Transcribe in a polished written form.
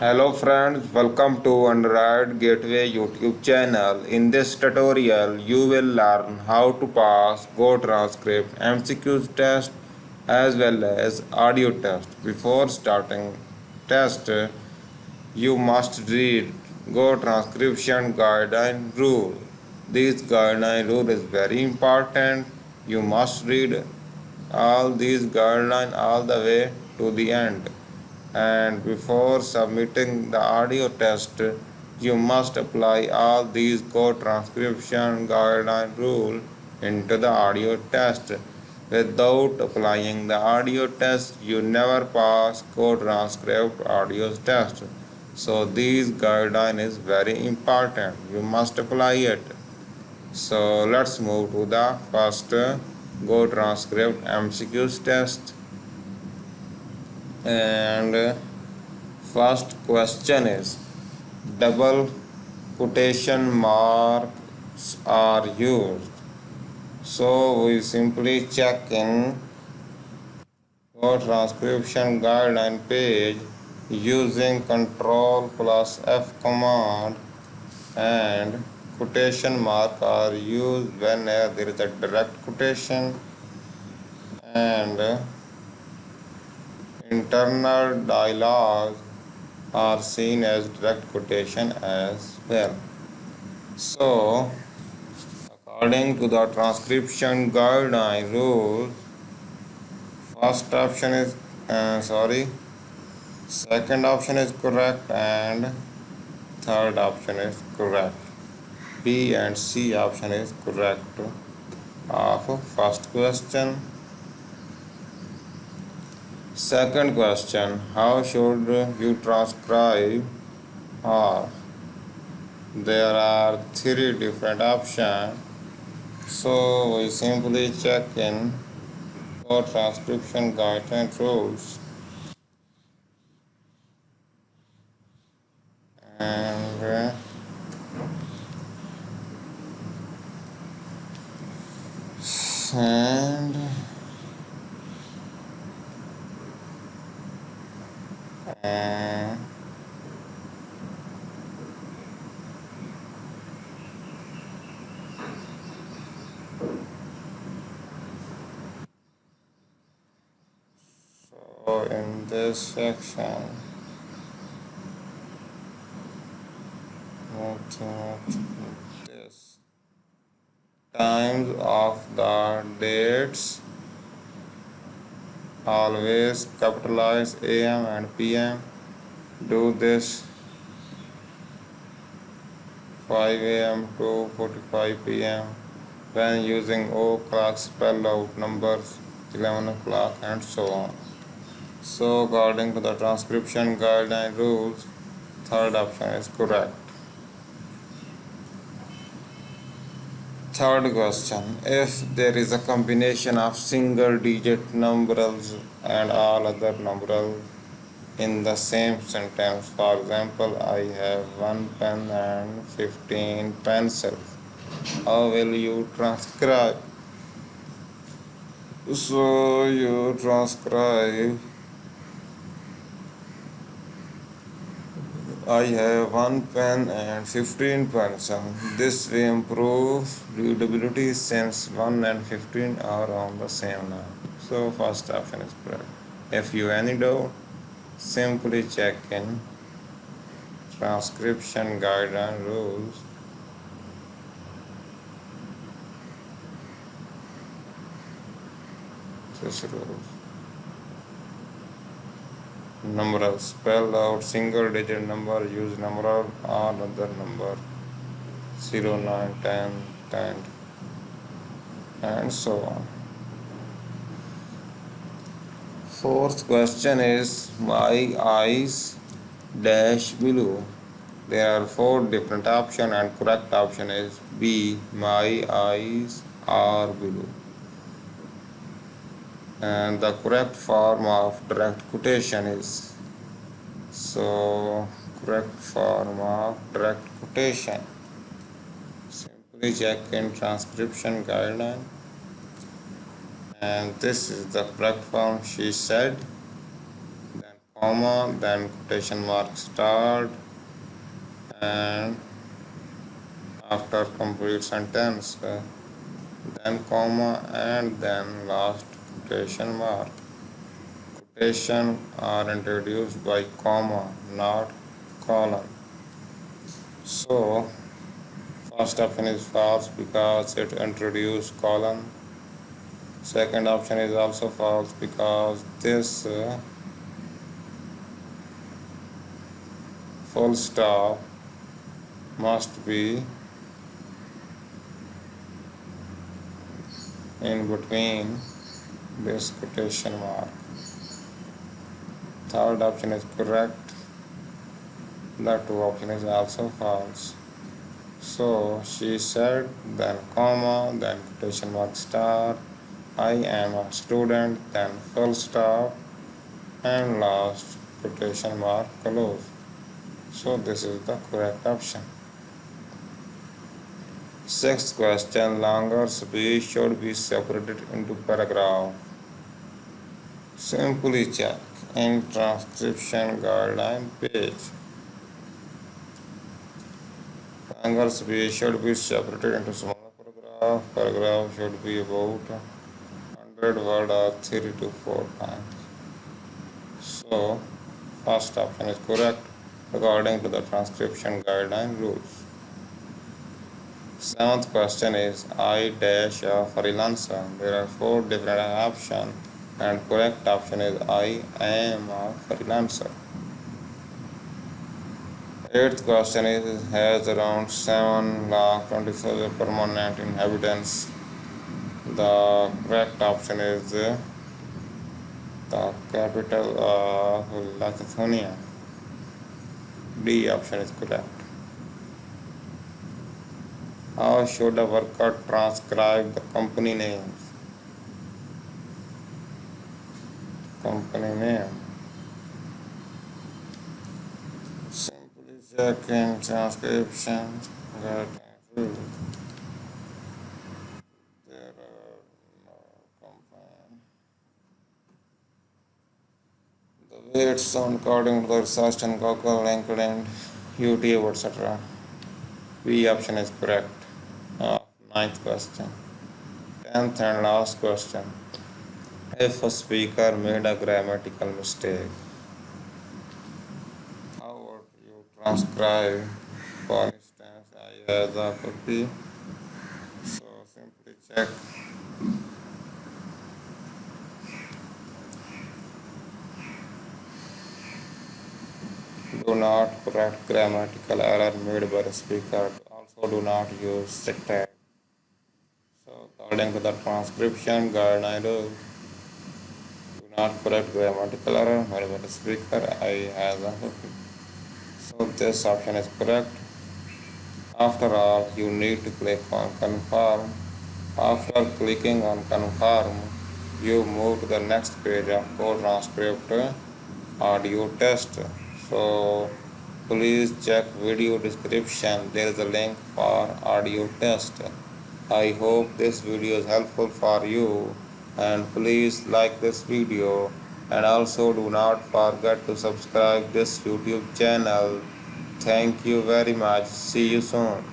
Hello friends, welcome to Android Gateway YouTube channel. In this tutorial, you will learn how to pass Gotranscript MCQs test as well as audio test. Before starting test, you must read Go Transcription Guideline Rule. This guideline rule is very important. You must read all these guidelines all the way to the end. And before submitting the audio test, you must apply all these co-transcription guideline rule into the audio test. Without applying the audio test, you never pass co-transcript audio test. So this guideline is very important. You must apply it. So let's move to the first Go Transcript MCQs test. And first question is, double quotation marks are used. So we simply check in our transcription guideline page using Ctrl plus F command, and quotation mark are used when there is a direct quotation and internal dialogues are seen as direct quotation as well. So, according to the transcription guideline rules, first option is second option is correct and third option is correct. B and C option is correct of first question. Second question, how should you transcribe or? There are three different options, so we simply check in for transcription guideline rules and and so in this section, this times of the dates always capitalize AM and PM. Do this 5 AM to 45 PM. When using o'clock, spell out numbers 11 o'clock and so on. So according to the transcription guideline rules, third option is correct. Third question, if there is a combination of single digit numerals and all other numerals in the same sentence, for example, I have 1 pen and 15 pencils, how will you transcribe? So you transcribe, I have 1 pen and 15 pencils. This will improve readability since 1 and 15 are on the same line. So first option is correct. If you any doubt, simply check in transcription guideline rules. This rules. Numeral, spell out single digit number, use numeral or other number 0, 9, 10, 10 and so on. Fourth question is, my eyes dash below. There are 4 different options and correct option is B, my eyes are below. And the correct form of direct quotation is, so correct form of direct quotation, simply check in transcription guideline, and this is the correct form, she said. Then comma, then quotation mark start, and after complete sentence, then comma, and then last quotation mark. Quotation are introduced by comma, not colon. So, first option is false because it introduced colon. Second option is also false because this full stop must be in between this quotation mark. Third option is correct. The two option is also false. So she said, then comma, then quotation mark star, I am a student, then full stop, and last quotation mark close. So this is the correct option. Sixth question, longer speech should be separated into paragraph. Simply check in transcription guideline page. Longer speech should be separated into smaller paragraph. Paragraph should be about 100 words or 3 to 4 times. So, first option is correct according to the transcription guideline rules. Seventh question is I dash a freelancer. There are 4 different options and correct option is I am a freelancer. Eighth question is has around 7,20,000 permanent inhabitants. The correct option is the capital of Lithuania. D option is correct. How should a worker transcribe the company names? Company name. Simply check in transcription. There are no company. The way it's sound according to the research in Google, LinkedIn, YouTube, etc. B option is correct. Ninth question. 10th and last question. If a speaker made a grammatical mistake, how would you transcribe? For instance, I have a copy. So simply check. Do not correct grammatical error made by the speaker. Also do not use syntax. So according to the transcription guideline rules, do not correct grammatical error made by the speaker. I have a copy. So this option is correct. After all, you need to click on confirm. After clicking on confirm, you move to the next page of Gotranscript audio test. So please check video description. There is a link for audio test. I hope this video is helpful for you and please like this video and also do not forget to subscribe this YouTube channel. Thank you very much. See you soon.